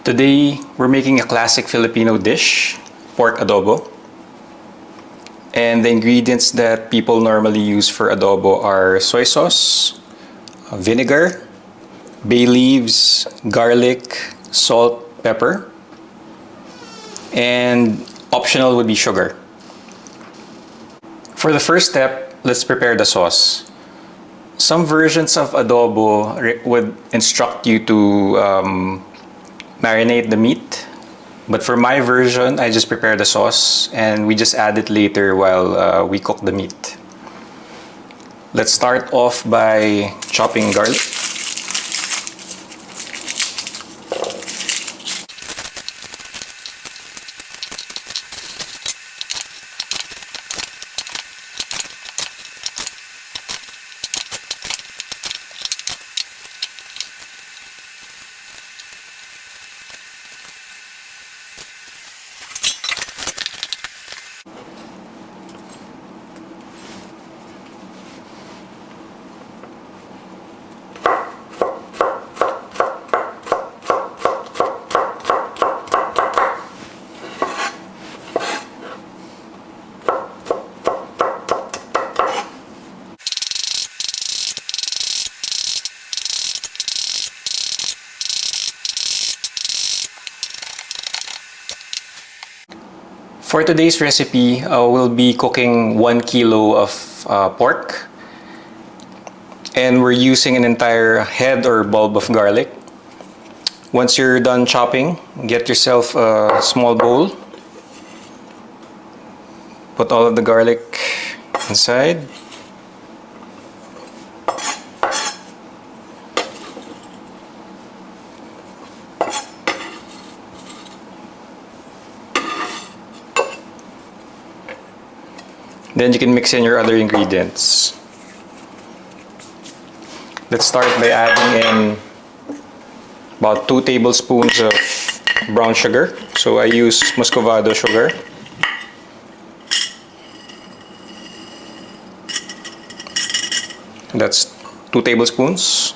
Today, we're making a classic Filipino dish, pork adobo. And the ingredients that people normally use for adobo are soy sauce, vinegar, bay leaves, garlic, salt, pepper, and optional would be sugar. For the first step, let's prepare the sauce. Some versions of adobo would instruct you to marinate the meat. But for my version, I just prepare the sauce and we just add it later while we cook the meat. Let's start off by chopping garlic. For today's recipe, we'll be cooking 1 kilo of pork. And we're using an entire head or bulb of garlic. Once you're done chopping, get yourself a small bowl. Put all of the garlic inside. Then you can mix in your other ingredients. Let's start by adding in about 2 tablespoons of brown sugar. So I use muscovado sugar. That's 2 tablespoons.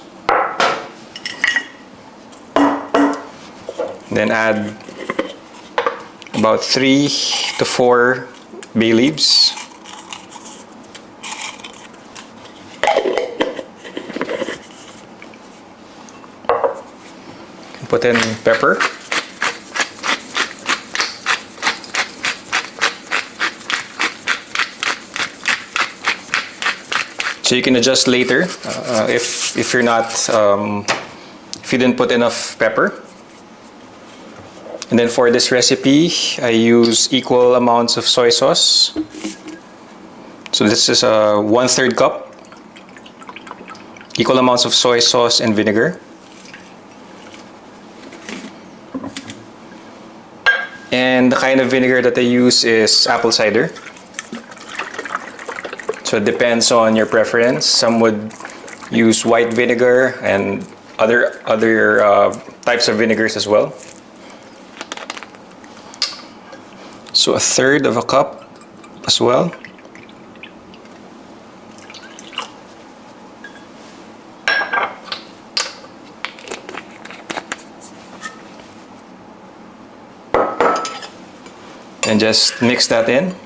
Then add about 3 to 4 bay leaves. Put in pepper. So you can adjust later if you're not if you didn't put enough pepper. And then for this recipe, I use equal amounts of soy sauce. So this is a 1/3 cup. Equal amounts of soy sauce and vinegar. And the kind of vinegar that I use is apple cider. So it depends on your preference. Some would use white vinegar and other types of vinegars as well. So 1/3 of a cup as well. And just mix that in.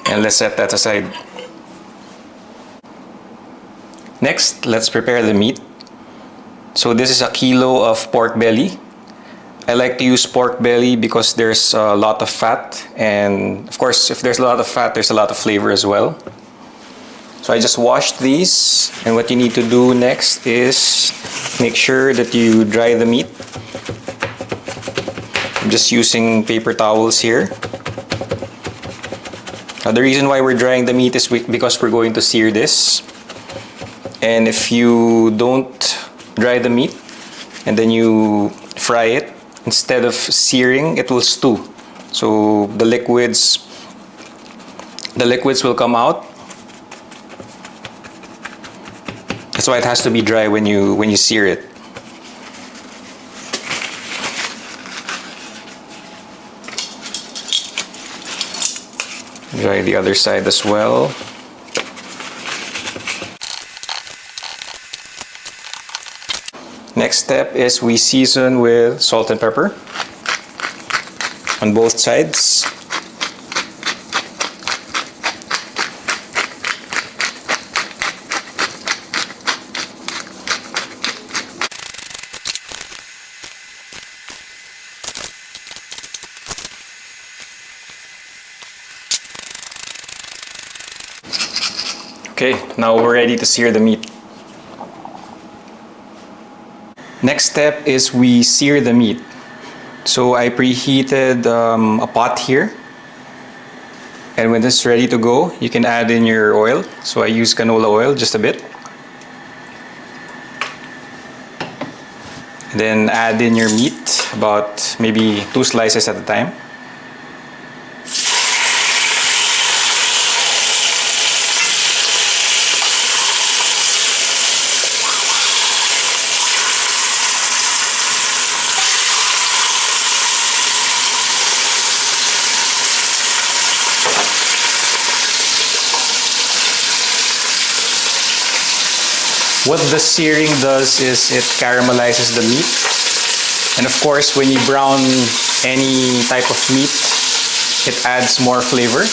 And let's set that aside. Next, let's prepare the meat. So this is a kilo of pork belly. I like to use pork belly because there's a lot of fat, and of course if there's a lot of fat, there's a lot of flavor as well. So I just washed these, and what you need to do next is make sure that you dry the meat. I'm just using paper towels here. The reason why we're drying the meat is because we're going to sear this. And if you don't dry the meat and then you fry it, instead of searing, it will stew. So the liquids will come out. That's why it has to be dry when you sear it. Try the other side as well. Next step is we season with salt and pepper on both sides. Okay, now we're ready to sear the meat. Next step is we sear the meat. So I preheated a pot here. And when it's ready to go, you can add in your oil. So I use canola oil, just a bit. Then add in your meat, about maybe 2 slices at a time. What the searing does is it caramelizes the meat. And of course, when you brown any type of meat, it adds more flavor.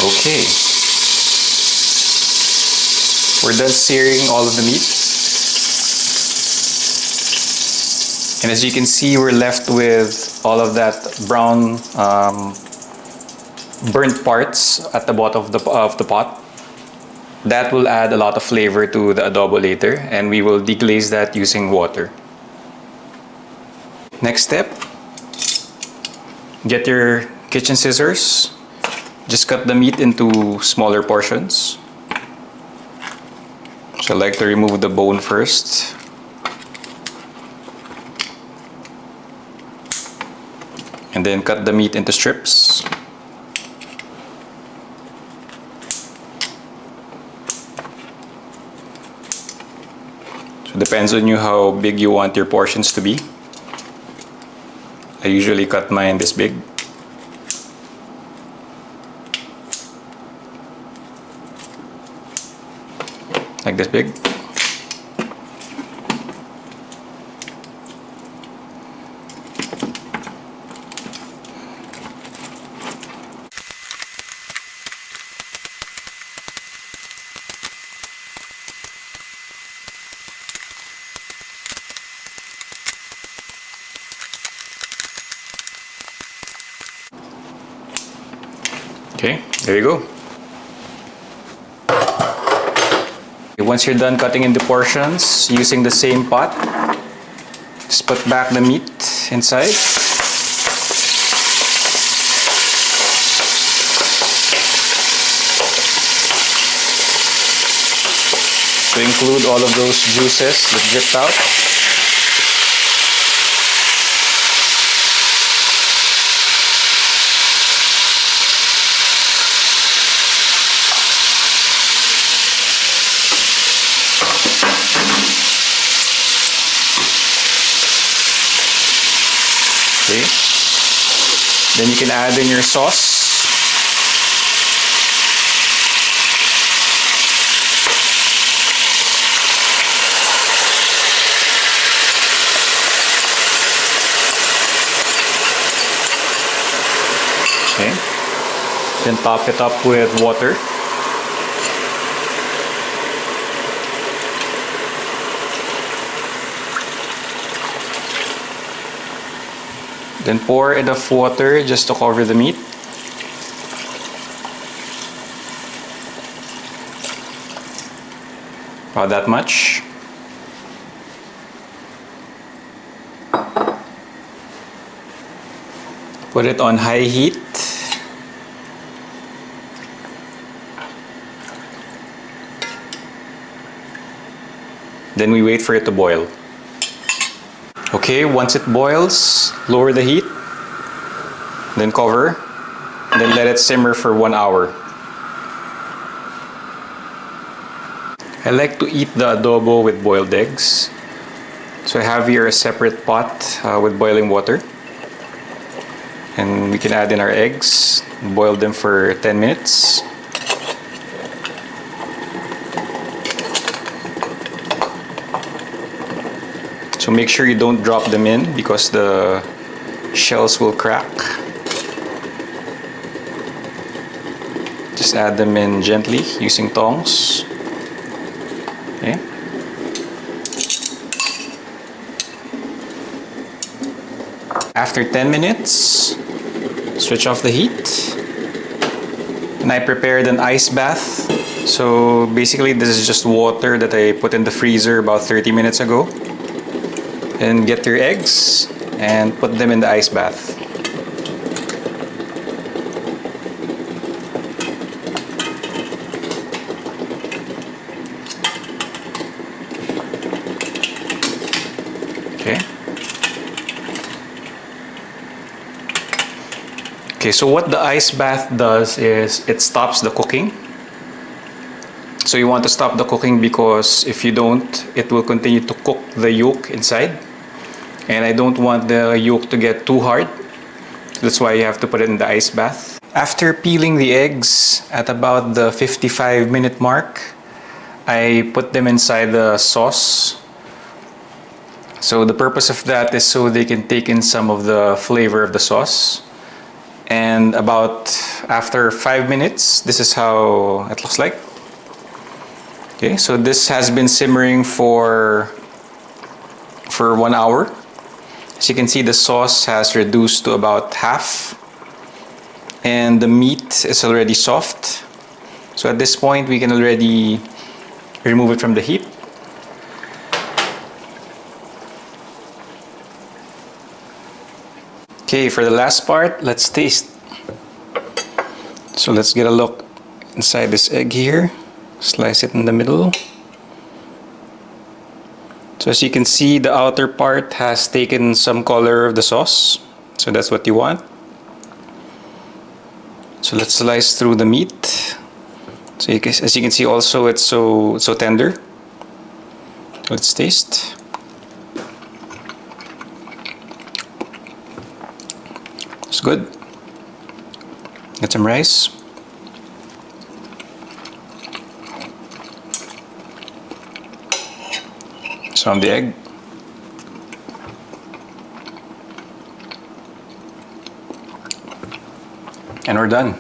Okay. We're done searing all of the meat. And as you can see, we're left with all of that brown burnt parts at the bottom of the pot. That will add a lot of flavor to the adobo later, and we will deglaze that using water. Next step, get your kitchen scissors. Just cut the meat into smaller portions. So I like to remove the bone first. And then cut the meat into strips. So it depends on you how big you want your portions to be. I usually cut mine this big. Like this big. Okay, there you go. Once you're done cutting into portions, using the same pot, just put back the meat inside. To include all of those juices that dripped out. Okay. Then you can add in your sauce. Okay. Then top it up with water. Then pour enough water just to cover the meat. About that much. Put it on high heat. Then we wait for it to boil. Okay, once it boils, lower the heat, then cover, then let it simmer for 1 hour. I like to eat the adobo with boiled eggs. So I have here a separate pot with boiling water. And we can add in our eggs, boil them for 10 minutes. So make sure you don't drop them in because the shells will crack. Just add them in gently using tongs. Okay. After 10 minutes, switch off the heat. And I prepared an ice bath. So basically this is just water that I put in the freezer about 30 minutes ago. And get your eggs and put them in the ice bath. Okay. Okay, so what the ice bath does is it stops the cooking. So you want to stop the cooking because if you don't, it will continue to cook the yolk inside. And I don't want the yolk to get too hard. That's why you have to put it in the ice bath. After peeling the eggs at about the 55-minute mark, I put them inside the sauce. So the purpose of that is so they can take in some of the flavor of the sauce. And about after 5 minutes, this is how it looks like. Okay, so this has been simmering for 1 hour. As you can see, the sauce has reduced to about half and the meat is already soft. So at this point, we can already remove it from the heat. Okay, for the last part, let's taste. So let's get a look inside this egg here. Slice it in the middle. So as you can see, the outer part has taken some color of the sauce. So that's what you want. So let's slice through the meat. So as you can see also, it's so tender. Let's taste. It's good. Get some rice. Some of the egg. And we're done.